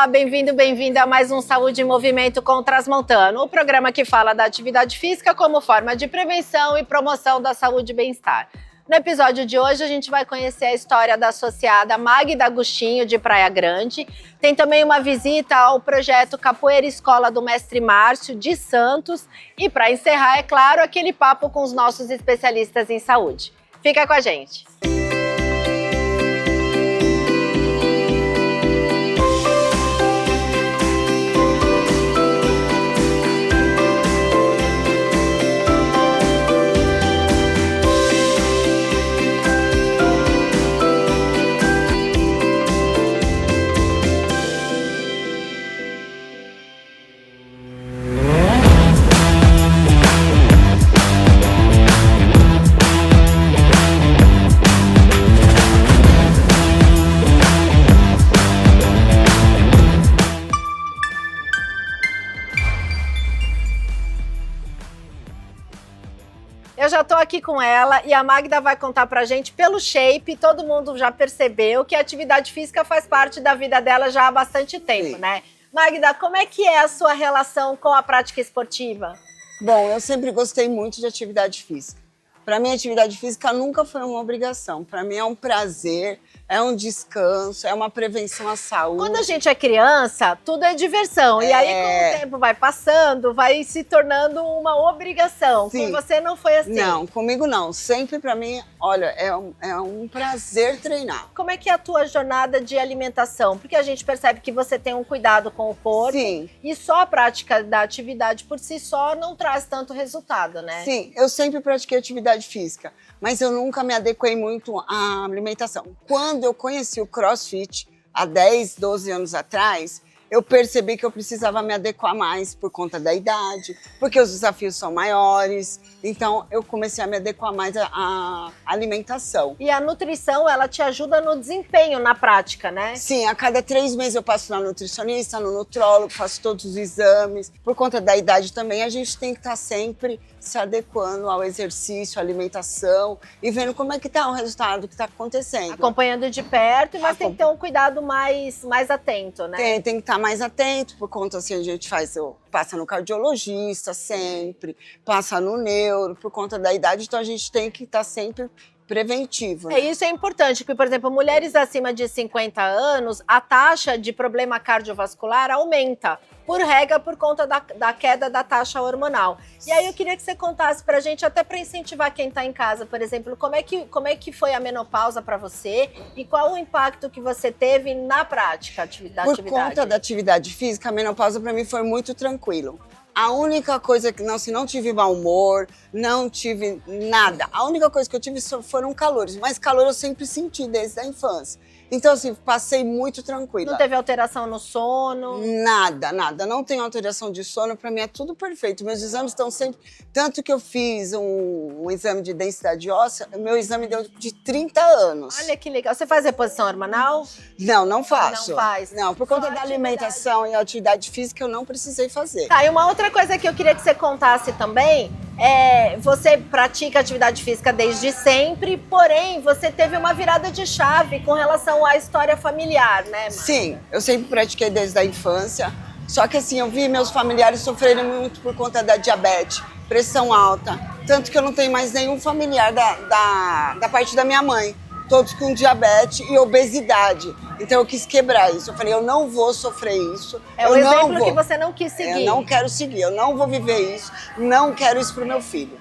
bem-vindo, bem-vinda a mais um Saúde em Movimento com o Transmontano, o programa que fala da atividade física como forma de prevenção e promoção da saúde e bem-estar. No episódio de hoje, a gente vai conhecer a história da associada Magda Agostinho, de Praia Grande. Tem também uma visita ao projeto Capoeira Escola do Mestre Márcio, de Santos. E para encerrar, é claro, aquele papo com os nossos especialistas em saúde. Fica com a gente! Eu já tô aqui com ela e a Magda vai contar pra gente pelo shape, todo mundo já percebeu que a atividade física faz parte da vida dela já há bastante tempo, Sim. né? Magda, como é que é a sua relação com a prática esportiva? Bom, eu sempre gostei muito de atividade física. Para mim, a atividade física nunca foi uma obrigação. Para mim, é um prazer, é um descanso, é uma prevenção à saúde. Quando a gente é criança, tudo é diversão. E aí, com o tempo vai passando, vai se tornando uma obrigação. Sim. Com você não foi assim? Não, comigo não. Sempre para mim, olha, é um prazer treinar. Como é que é a tua jornada de alimentação? Porque a gente percebe que você tem um cuidado com o corpo. Sim. E só a prática da atividade por si só não traz tanto resultado, né? Sim, eu sempre pratiquei atividade física, mas eu nunca me adequei muito à alimentação. Quando eu conheci o CrossFit, há 10, 12 anos atrás, eu percebi que eu precisava me adequar mais por conta da idade, porque os desafios são maiores, então eu comecei a me adequar mais à alimentação. E a nutrição, ela te ajuda no desempenho, na prática, né? Sim, a cada 3 meses eu passo na nutricionista, no nutrólogo, faço todos os exames. Por conta da idade também, a gente tem que estar sempre se adequando ao exercício, à alimentação e vendo como é que está o resultado que está acontecendo. Acompanhando de perto, mas tem que ter um cuidado mais atento, né? Tem que estar mais atento, por conta assim, a gente passa no cardiologista sempre, passa no neuro, por conta da idade, então a gente tem que estar sempre preventivo. Né? Isso é importante, porque, por exemplo, mulheres acima de 50 anos, a taxa de problema cardiovascular aumenta, por regra, por conta da queda da taxa hormonal. E aí eu queria que você contasse pra gente, até para incentivar quem tá em casa, por exemplo, como é que foi a menopausa para você e qual o impacto que você teve na prática da atividade? Por conta da atividade física, a menopausa para mim foi muito tranquilo. A única coisa que não tive mau humor, não tive nada. A única coisa que eu tive foram calores, mas calor eu sempre senti desde a infância. Então, assim, passei muito tranquila. Não teve alteração no sono? Nada, nada. Não tenho alteração de sono, pra mim é tudo perfeito. Meus exames estão sempre... Tanto que eu fiz um exame de densidade óssea, meu exame deu de 30 anos. Olha que legal. Você faz reposição hormonal? Não faço. Não faz? Não, por conta da alimentação e atividade física eu não precisei fazer. Tá, e uma outra coisa que eu queria que você contasse também você pratica atividade física desde sempre, porém você teve uma virada de chave com relação à história familiar, né, Mar? Sim, eu sempre pratiquei desde a infância, só que assim, eu vi meus familiares sofrerem muito por conta da diabetes, pressão alta, tanto que eu não tenho mais nenhum familiar da parte da minha mãe, todos com diabetes e obesidade. Então eu quis quebrar isso. Eu falei, eu não vou sofrer isso. É o exemplo que você não quis seguir. Eu não quero seguir, eu não vou viver isso, não quero isso pro meu filho.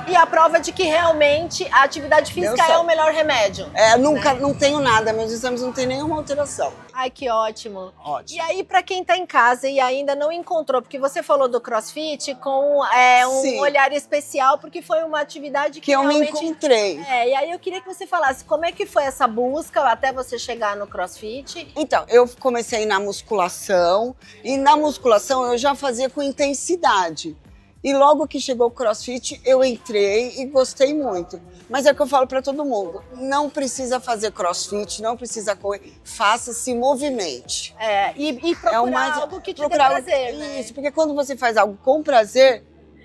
E a prova de que realmente a atividade física é o melhor remédio. Nunca, não tenho nada, meus exames não tem nenhuma alteração. Ai, que ótimo. Ótimo. E aí, pra quem tá em casa e ainda não encontrou, porque você falou do CrossFit com um olhar especial, porque foi uma atividade que eu realmente... me encontrei. E aí eu queria que você falasse como é que foi essa busca até você chegar no CrossFit. Então, eu comecei na musculação, e na musculação eu já fazia com intensidade. E logo que chegou o CrossFit, eu entrei e gostei muito. Mas é o que eu falo para todo mundo, não precisa fazer CrossFit, não precisa correr, faça-se movimente. E procurar algo que te dê prazer, né? Isso, porque quando você faz algo com prazer,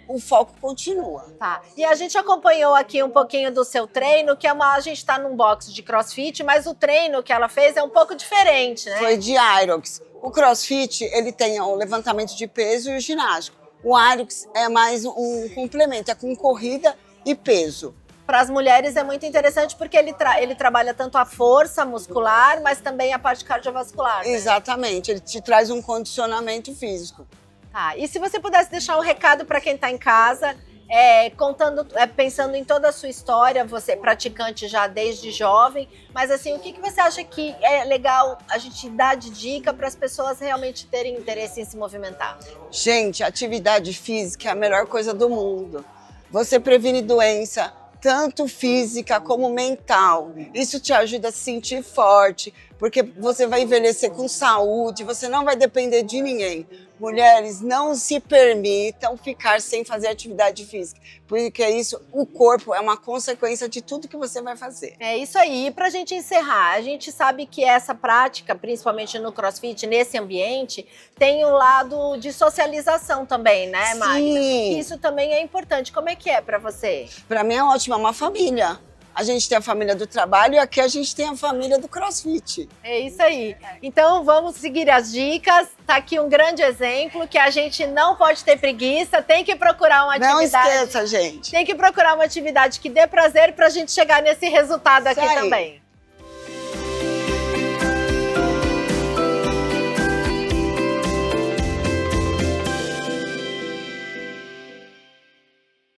o foco continua. Tá. E a gente acompanhou aqui um pouquinho do seu treino, que a gente está num box de CrossFit, mas o treino que ela fez é um pouco diferente, né? Foi de Aerox. O CrossFit, ele tem o levantamento de peso e o ginástico. O Aerox é mais um complemento, é com corrida e peso. Para as mulheres é muito interessante porque ele trabalha tanto a força muscular, mas também a parte cardiovascular. Né? Exatamente, ele te traz um condicionamento físico. Tá, e se você pudesse deixar um recado para quem está em casa, pensando em toda a sua história, você praticante já desde jovem, mas assim, o que você acha que é legal a gente dar de dica para as pessoas realmente terem interesse em se movimentar? Gente, atividade física é a melhor coisa do mundo. Você previne doença, tanto física como mental. Isso te ajuda a se sentir forte, porque você vai envelhecer com saúde, você não vai depender de ninguém. Mulheres, não se permitam ficar sem fazer atividade física, porque o corpo é uma consequência de tudo que você vai fazer. É isso aí. E pra gente encerrar, a gente sabe que essa prática, principalmente no CrossFit, nesse ambiente, tem um lado de socialização também, né, Magda? Sim. Isso também é importante. Como é que é pra você? Pra mim é ótimo, é uma família. A gente tem a família do trabalho e aqui a gente tem a família do CrossFit. É isso aí. Então vamos seguir as dicas. Tá aqui um grande exemplo que a gente não pode ter preguiça, tem que procurar uma atividade. Não esqueça, gente. Tem que procurar uma atividade que dê prazer pra gente chegar nesse resultado aqui também.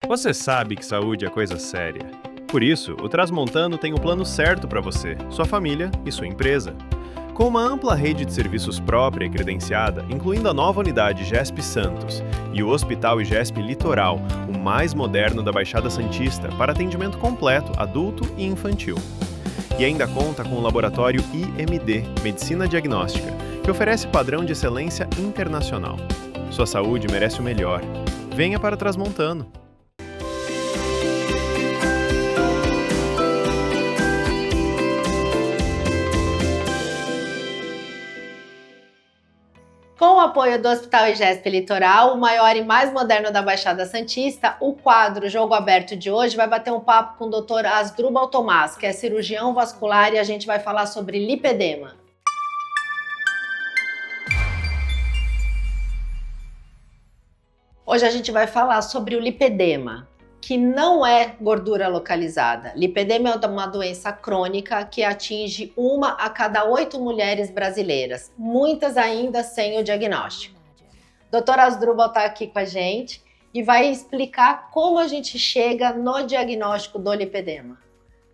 Você sabe que saúde é coisa séria. Por isso, o Transmontano tem o plano certo para você, sua família e sua empresa. Com uma ampla rede de serviços própria e credenciada, incluindo a nova unidade GESP Santos e o Hospital IGESP Litoral, o mais moderno da Baixada Santista, para atendimento completo, adulto e infantil. E ainda conta com o laboratório IMD, Medicina Diagnóstica, que oferece padrão de excelência internacional. Sua saúde merece o melhor. Venha para Transmontano. Com o apoio do Hospital IGESP Litoral, o maior e mais moderno da Baixada Santista, o quadro Jogo Aberto de hoje vai bater um papo com o Dr. Asdrubal Tomás, que é cirurgião vascular, e a gente vai falar sobre lipedema. Hoje a gente vai falar sobre o lipedema, que não é gordura localizada. Lipedema é uma doença crônica que atinge 1 a cada 8 mulheres brasileiras, muitas ainda sem o diagnóstico. Dr. Asdrubal está aqui com a gente e vai explicar como a gente chega no diagnóstico do lipedema.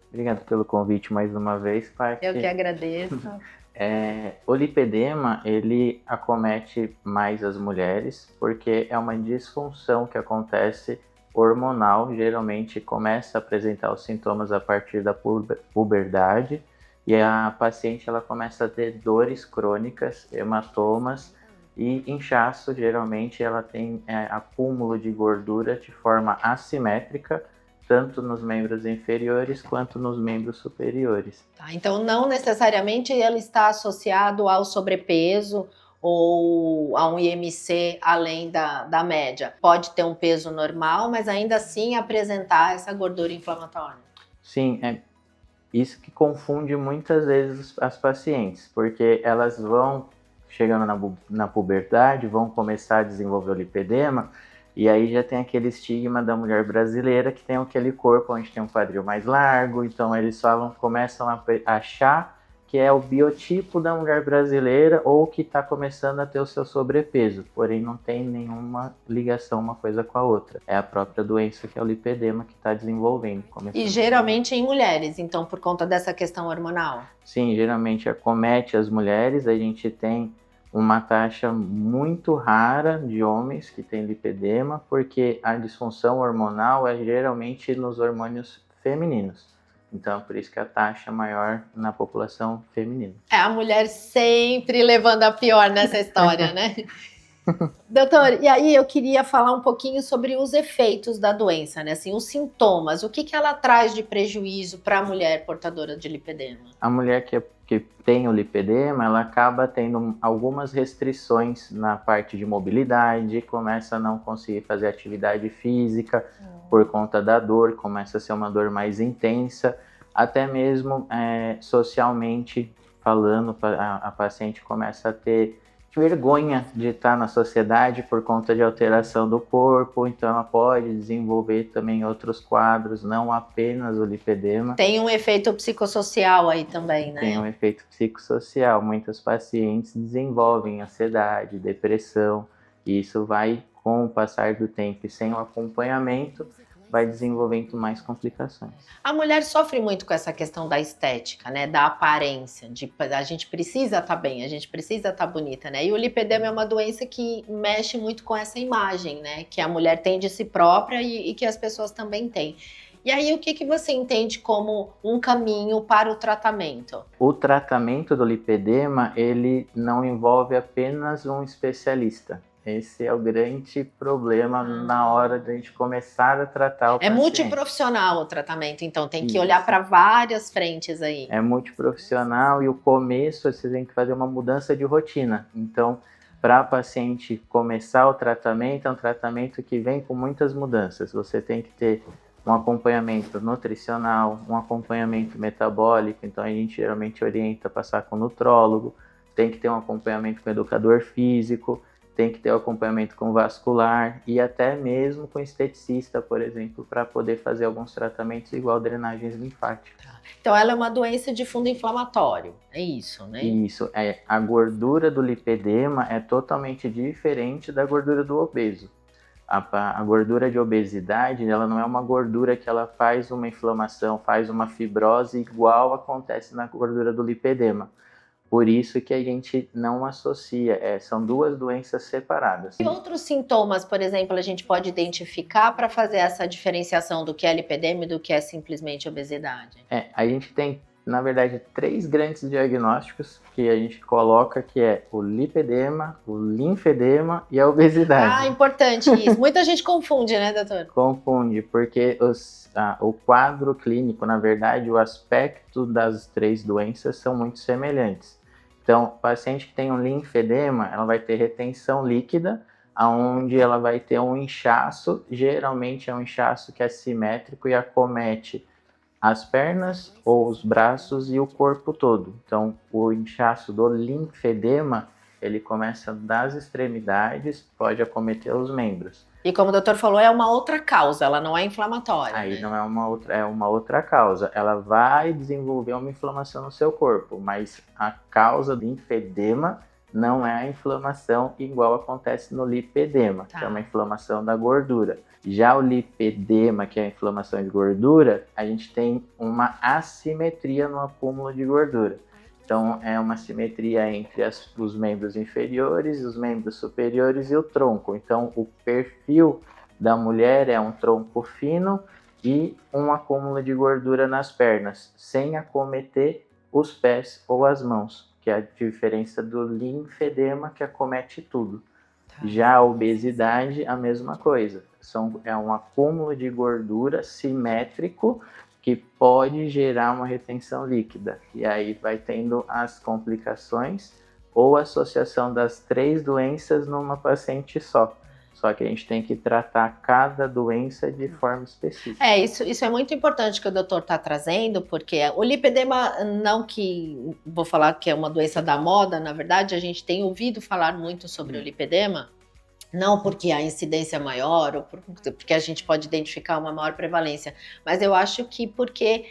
Obrigado pelo convite mais uma vez, Paty. Eu que agradeço. O lipedema, ele acomete mais as mulheres porque é uma disfunção que acontece hormonal, geralmente começa a apresentar os sintomas a partir da puberdade e a paciente ela começa a ter dores crônicas, hematomas e inchaço. Geralmente ela tem acúmulo de gordura de forma assimétrica, tanto nos membros inferiores quanto nos membros superiores. Tá, então não necessariamente ele está associado ao sobrepeso ou a um IMC além da média. Pode ter um peso normal, mas ainda assim apresentar essa gordura inflamatória. Sim, é isso que confunde muitas vezes as pacientes, porque elas vão chegando na puberdade, vão começar a desenvolver o lipedema, e aí já tem aquele estigma da mulher brasileira que tem aquele corpo onde tem um quadril mais largo, então eles começam a achar que é o biotipo da mulher brasileira ou que está começando a ter o seu sobrepeso, porém não tem nenhuma ligação uma coisa com a outra. É a própria doença que é o lipedema que está desenvolvendo. E geralmente em mulheres, então por conta dessa questão hormonal? Sim, geralmente acomete as mulheres. A gente tem uma taxa muito rara de homens que têm lipedema, porque a disfunção hormonal é geralmente nos hormônios femininos. Então, por isso que a taxa é maior na população feminina. É a mulher sempre levando a pior nessa história, né? Doutor, e aí eu queria falar um pouquinho sobre os efeitos da doença, né? Assim, os sintomas, o que ela traz de prejuízo para a mulher portadora de lipedema? A mulher que é que tem o lipedema, ela acaba tendo algumas restrições na parte de mobilidade, começa a não conseguir fazer atividade física por conta da dor, começa a ser uma dor mais intensa, até mesmo socialmente falando, a paciente começa a ter vergonha de estar na sociedade por conta de alteração do corpo, então ela pode desenvolver também outros quadros, não apenas o lipedema. Tem um efeito psicossocial aí também, né? Tem um efeito psicossocial. Muitos pacientes desenvolvem ansiedade, depressão, e isso vai, com o passar do tempo e sem o acompanhamento, vai desenvolvendo mais complicações. A mulher sofre muito com essa questão da estética, né? Da aparência, de a gente precisa estar bem, a gente precisa estar bonita, né? E o lipedema é uma doença que mexe muito com essa imagem, né? Que a mulher tem de si própria e que as pessoas também têm. E aí, o que você entende como um caminho para o tratamento? O tratamento do lipedema, ele não envolve apenas um especialista. Esse é o grande problema na hora de a gente começar a tratar o paciente. É multiprofissional o tratamento, então tem que olhar para várias frentes aí. É multiprofissional e o começo você tem que fazer uma mudança de rotina. Então, para a paciente começar o tratamento, é um tratamento que vem com muitas mudanças. Você tem que ter um acompanhamento nutricional, um acompanhamento metabólico, então a gente geralmente orienta a passar com nutrólogo, tem que ter um acompanhamento com educador físico, tem que ter um acompanhamento com vascular e até mesmo com esteticista, por exemplo, para poder fazer alguns tratamentos igual drenagens linfáticas. Então ela é uma doença de fundo inflamatório, é isso, né? Isso, a gordura do lipedema é totalmente diferente da gordura do obeso. A gordura de obesidade, ela não é uma gordura que ela faz uma inflamação, faz uma fibrose igual acontece na gordura do lipedema. Por isso que a gente não associa, são duas doenças separadas. E outros sintomas, por exemplo, a gente pode identificar para fazer essa diferenciação do que é lipedema e do que é simplesmente obesidade? A gente tem, na verdade, 3 grandes diagnósticos que a gente coloca, que é o lipedema, o linfedema e a obesidade. Ah, importante isso. Muita gente confunde, né, doutor? Confunde, porque o quadro clínico, na verdade, o aspecto das 3 doenças são muito semelhantes. Então, o paciente que tem um linfedema, ela vai ter retenção líquida, onde ela vai ter um inchaço, geralmente é um inchaço que é simétrico e acomete as pernas ou os braços e o corpo todo. Então, o inchaço do linfedema, ele começa das extremidades, pode acometer os membros. E como o doutor falou, é uma outra causa, ela não é inflamatória. Aí né? não é uma outra causa. Ela vai desenvolver uma inflamação no seu corpo, mas a causa do linfedema não é a inflamação igual acontece no lipedema, que é uma inflamação da gordura. Já o lipedema, que é a inflamação de gordura, a gente tem uma assimetria no acúmulo de gordura. Então, é uma simetria entre os membros inferiores, os membros superiores e o tronco. Então, o perfil da mulher é um tronco fino e um acúmulo de gordura nas pernas, sem acometer os pés ou as mãos, que é a diferença do linfedema, que acomete tudo. Já a obesidade, a mesma coisa. É um acúmulo de gordura simétrico, que pode gerar uma retenção líquida. E aí vai tendo as complicações ou associação das 3 doenças numa paciente só. Só que a gente tem que tratar cada doença de forma específica. Isso é muito importante que o doutor está trazendo, porque o lipedema, não que vou falar que é uma doença da moda, na verdade, a gente tem ouvido falar muito sobre o lipedema, não porque a incidência é maior, ou porque a gente pode identificar uma maior prevalência, mas eu acho que porque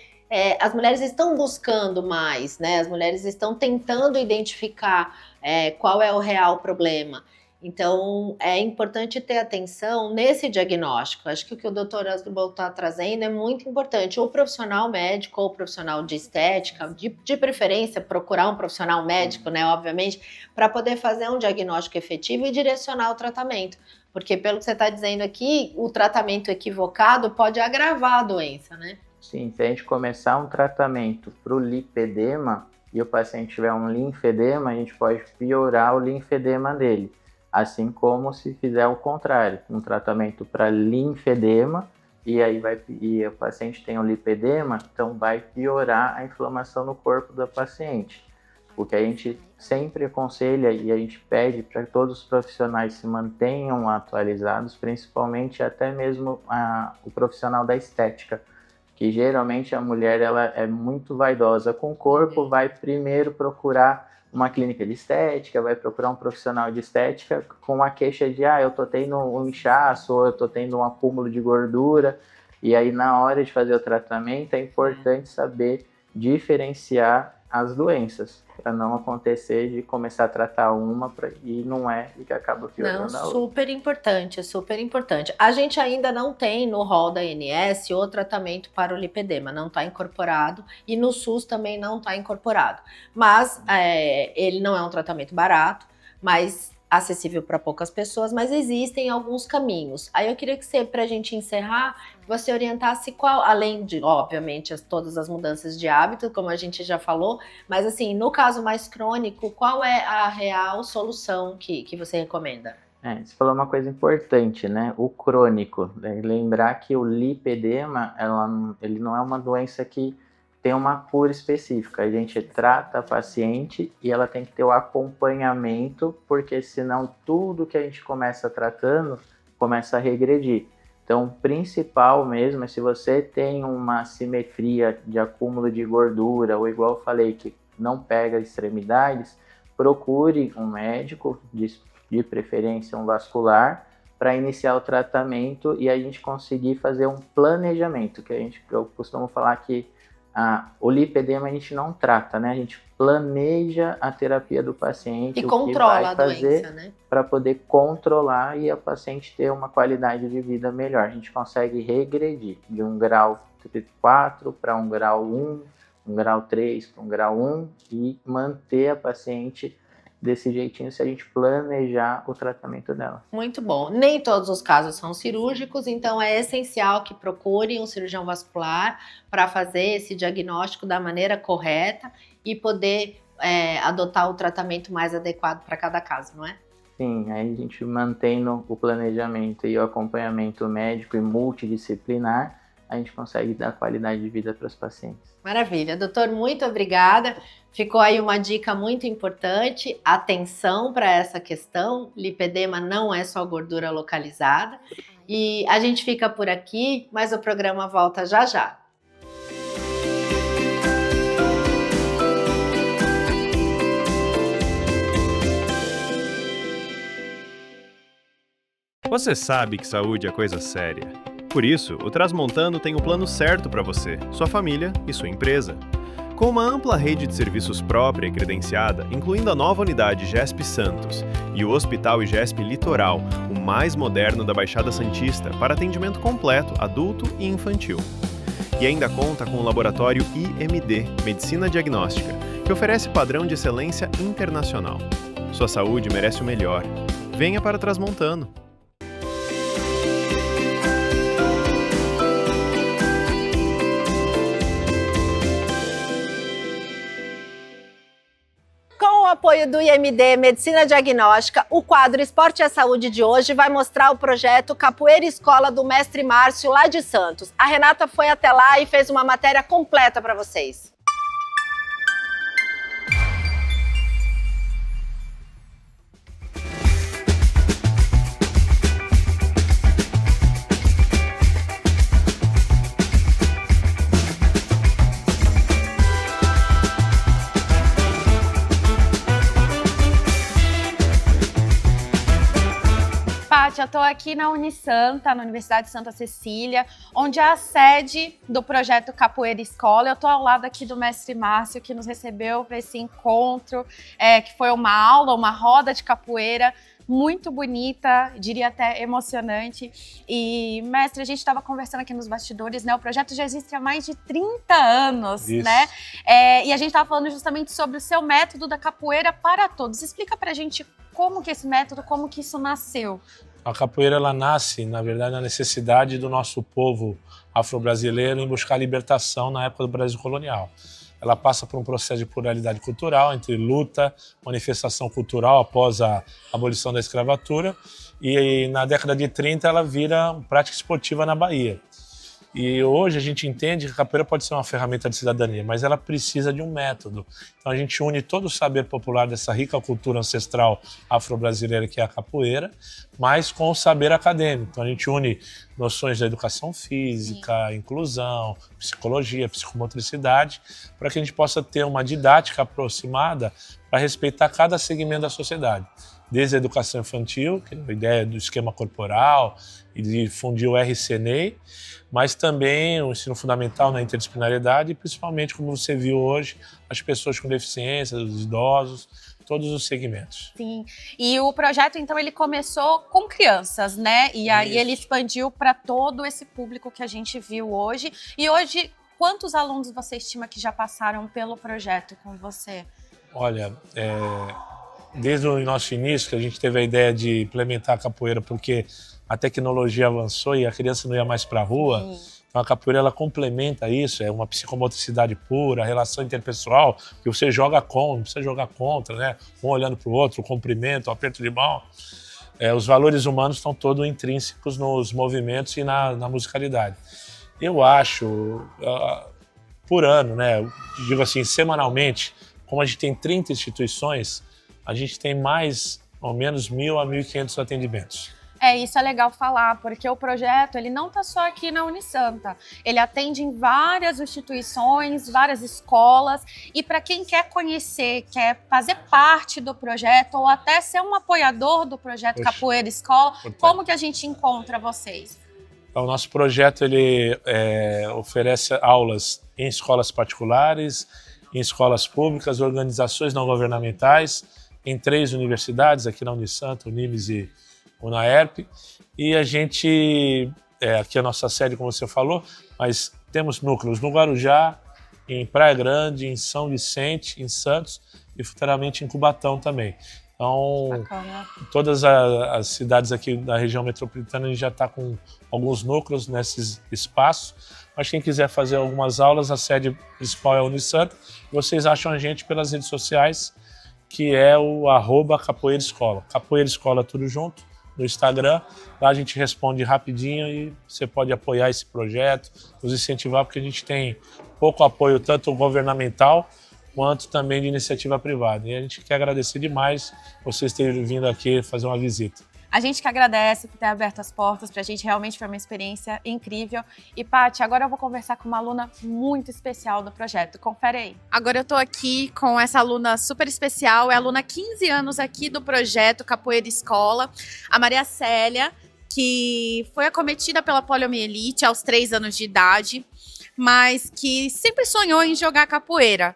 as mulheres estão buscando mais, né? As mulheres estão tentando identificar qual é o real problema. Então, é importante ter atenção nesse diagnóstico. Acho que o que o doutor Asdrubal está trazendo é muito importante. O profissional médico ou o profissional de estética, de preferência, procurar um profissional médico, né, obviamente, para poder fazer um diagnóstico efetivo e direcionar o tratamento. Porque, pelo que você está dizendo aqui, o tratamento equivocado pode agravar a doença, né? Sim, se a gente começar um tratamento para o lipedema e o paciente tiver um linfedema, a gente pode piorar o linfedema dele. Assim como se fizer o contrário, um tratamento para linfedema e aí e o paciente tem um lipedema, então vai piorar a inflamação no corpo da paciente. O que a gente sempre aconselha e a gente pede para que todos os profissionais se mantenham atualizados, principalmente até mesmo o profissional da estética, que geralmente a mulher ela é muito vaidosa com o corpo, vai primeiro procurar uma clínica de estética, vai procurar um profissional de estética com a queixa de eu tô tendo um inchaço, ou eu tô tendo um acúmulo de gordura, e aí na hora de fazer o tratamento é importante saber diferenciar as doenças, para não acontecer de começar a tratar uma e não é, e que acaba piorando a outra. Super importante, super importante. A gente ainda não tem no rol da ANS o tratamento para o lipedema, não está incorporado, e no SUS também não está incorporado. Mas ele não é um tratamento barato, mas acessível para poucas pessoas, mas existem alguns caminhos. Aí eu queria que você, para a gente encerrar, você orientasse qual, além de, obviamente, todas as mudanças de hábito, como a gente já falou, mas assim, no caso mais crônico, qual é a real solução que você recomenda? Você falou uma coisa importante, né? O crônico. Lembrar que o lipedema, ele não é uma doença que tem uma cura específica. A gente trata a paciente e ela tem que ter o acompanhamento, porque senão tudo que a gente começa tratando começa a regredir. Então, o principal mesmo é se você tem uma simetria de acúmulo de gordura, ou igual eu falei, que não pega extremidades, procure um médico, de preferência um vascular, para iniciar o tratamento e a gente conseguir fazer um planejamento, que eu costumo falar que o lipedema a gente não trata, né? A gente planeja a terapia do paciente, e controla a doença, né? Para poder controlar e a paciente ter uma qualidade de vida melhor. A gente consegue regredir de um grau 4 para um grau 1, um grau 3 para um grau 1 e manter a paciente desse jeitinho se a gente planejar o tratamento dela. Muito bom. Nem todos os casos são cirúrgicos, então é essencial que procure um cirurgião vascular para fazer esse diagnóstico da maneira correta e poder adotar o tratamento mais adequado para cada caso, não é? Sim, aí a gente mantendo o planejamento e o acompanhamento médico e multidisciplinar, a gente consegue dar qualidade de vida para os pacientes. Maravilha. Doutor, muito obrigada. Ficou aí uma dica muito importante. Atenção para essa questão. Lipedema não é só gordura localizada. E a gente fica por aqui, mas o programa volta já já. Você sabe que saúde é coisa séria. Por isso, o Transmontano tem o plano certo para você, sua família e sua empresa. Com uma ampla rede de serviços própria e credenciada, incluindo a nova unidade GESP Santos e o Hospital IGESP Litoral, o mais moderno da Baixada Santista, para atendimento completo, adulto e infantil. E ainda conta com o laboratório IMD, Medicina Diagnóstica, que oferece padrão de excelência internacional. Sua saúde merece o melhor. Venha para Transmontano. Com o apoio do IMD Medicina Diagnóstica, o quadro Esporte e a Saúde de hoje vai mostrar o projeto Capoeira Escola do Mestre Márcio, lá de Santos. A Renata foi até lá e fez uma matéria completa para vocês. Eu estou aqui na Unisanta, na Universidade de Santa Cecília, onde é a sede do projeto Capoeira Escola. Eu estou ao lado aqui do mestre Márcio, que nos recebeu para esse encontro, que foi uma aula, uma roda de capoeira muito bonita, diria até emocionante. E, mestre, a gente estava conversando aqui nos bastidores, né? O projeto já existe há mais de 30 anos, Isso. né? E a gente estava falando justamente sobre o seu método da capoeira para todos. Explica pra gente como que esse método, como que isso nasceu. A capoeira ela nasce, na verdade, na necessidade do nosso povo afro-brasileiro em buscar libertação na época do Brasil colonial. Ela passa por um processo de pluralidade cultural entre luta, manifestação cultural após a abolição da escravatura e na década de 30 ela vira prática esportiva na Bahia. E hoje a gente entende que a capoeira pode ser uma ferramenta de cidadania, mas ela precisa de um método. Então a gente une todo o saber popular dessa rica cultura ancestral afro-brasileira que é a capoeira, mas com o saber acadêmico. Então a gente une noções da educação física, inclusão, psicologia, psicomotricidade, para que a gente possa ter uma didática aproximada para respeitar cada segmento da sociedade. Desde a educação infantil, que é a ideia do esquema corporal e de difundir o RCNEI, mas também o ensino fundamental na interdisciplinariedade e principalmente, como você viu hoje, as pessoas com deficiência, os idosos, todos os segmentos. Sim, e o projeto, então, ele começou com crianças, né? E aí ele expandiu para todo esse público que a gente viu hoje. E hoje, quantos alunos você estima que já passaram pelo projeto com você? Olha, desde o nosso início, que a gente teve a ideia de implementar a capoeira, porque a tecnologia avançou e a criança não ia mais para a rua. Então a capoeira ela complementa isso, é uma psicomotricidade pura, a relação interpessoal, que você joga com, não precisa jogar contra, né? Um olhando para o outro, o cumprimento, o aperto de mão. Os valores humanos estão todos intrínsecos nos movimentos e na musicalidade. Eu acho, por ano, né? Eu digo assim, semanalmente, como a gente tem 30 instituições, a gente tem mais ou menos 1.000 a 1.500 atendimentos. Isso é legal falar, porque o projeto ele não está só aqui na Unisanta. Ele atende em várias instituições, várias escolas. E para quem quer conhecer, quer fazer parte do projeto ou até ser um apoiador do projeto Capoeira Escola, como que a gente encontra vocês? Então, o nosso projeto ele oferece aulas em escolas particulares, em escolas públicas, organizações não governamentais, em 3 universidades, aqui na Unisanta, Unimes e Unaerp, e a gente, aqui é a nossa sede, como você falou, mas temos núcleos no Guarujá, em Praia Grande, em São Vicente, em Santos e futuramente em Cubatão também. Então, bacana. Todas as cidades aqui da região metropolitana a gente já está com alguns núcleos nesses espaços, mas quem quiser fazer algumas aulas, a sede principal é a Unisanta. Vocês acham a gente pelas redes sociais, que é o @Capoeira Escola. Capoeira Escola tudo junto, no Instagram. Lá a gente responde rapidinho e você pode apoiar esse projeto, nos incentivar, porque a gente tem pouco apoio, tanto governamental, quanto também de iniciativa privada. E a gente quer agradecer demais vocês terem vindo aqui fazer uma visita. A gente que agradece por ter aberto as portas, pra gente realmente foi uma experiência incrível. E, Paty, agora eu vou conversar com uma aluna muito especial do projeto. Confere aí. Agora eu tô aqui com essa aluna super especial, é aluna há 15 anos aqui do projeto Capoeira Escola, a Maria Célia, que foi acometida pela poliomielite aos 3 anos de idade, mas que sempre sonhou em jogar capoeira.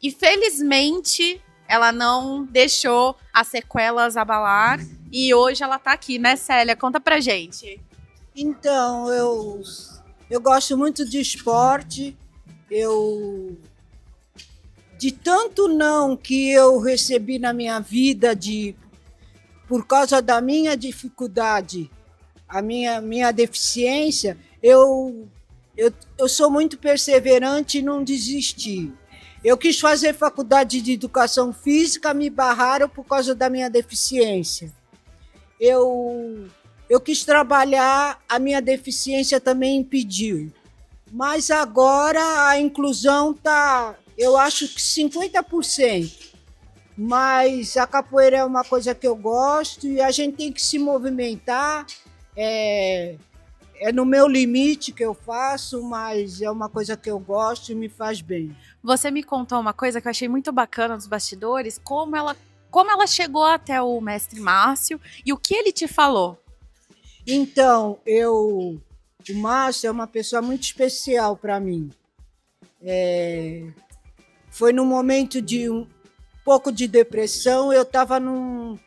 E felizmente ela não deixou as sequelas abalar e hoje ela tá aqui, né, Célia? Conta pra gente. Então, eu gosto muito de esporte, de tanto não que eu recebi na minha vida por causa da minha dificuldade, a minha deficiência, eu sou muito perseverante e não desisti. Eu quis fazer faculdade de educação física, me barraram por causa da minha deficiência. Eu quis trabalhar, a minha deficiência também impediu. Mas agora a inclusão está, eu acho que 50%. Mas a capoeira é uma coisa que eu gosto e a gente tem que se movimentar. É no meu limite que eu faço, mas é uma coisa que eu gosto e me faz bem. Você me contou uma coisa que eu achei muito bacana dos bastidores, como ela chegou até o mestre Márcio e o que ele te falou. Então, o Márcio é uma pessoa muito especial para mim. Foi num momento de um pouco de depressão, eu estava no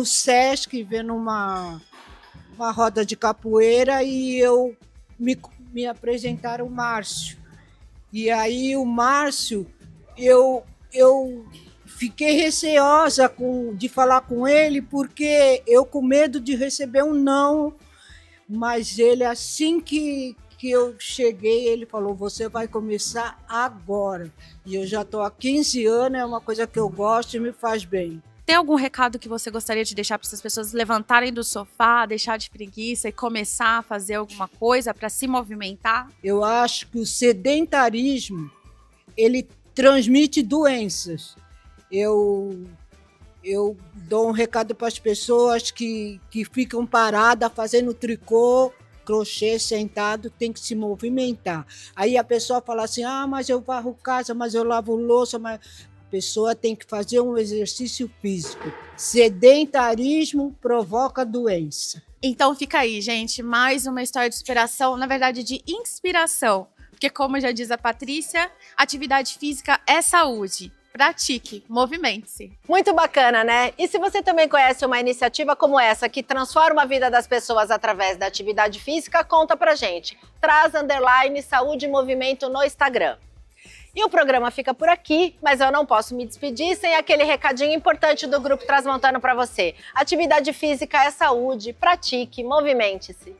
Sesc vendo uma roda de capoeira e me apresentaram o Márcio. E aí o Márcio, eu fiquei receosa de falar com ele, porque eu com medo de receber um não, mas ele, assim que eu cheguei, ele falou, você vai começar agora. E eu já estou há 15 anos, é uma coisa que eu gosto e me faz bem. Tem algum recado que você gostaria de deixar para essas pessoas levantarem do sofá, deixar de preguiça e começar a fazer alguma coisa para se movimentar? Eu acho que o sedentarismo, ele transmite doenças. Eu dou um recado para as pessoas que ficam paradas fazendo tricô, crochê, sentado, tem que se movimentar. Aí a pessoa fala assim, mas eu varro casa, mas eu lavo louça, mas a pessoa tem que fazer um exercício físico. Sedentarismo provoca doença. Então fica aí, gente, mais uma história de superação, na verdade de inspiração. Porque como já diz a Patrícia, atividade física é saúde. Pratique, movimente-se. Muito bacana, né? E se você também conhece uma iniciativa como essa, que transforma a vida das pessoas através da atividade física, conta pra gente. Traz_saúde e movimento no Instagram. E o programa fica por aqui, mas eu não posso me despedir sem aquele recadinho importante do Grupo Transmontano para você. Atividade física é saúde, pratique, movimente-se.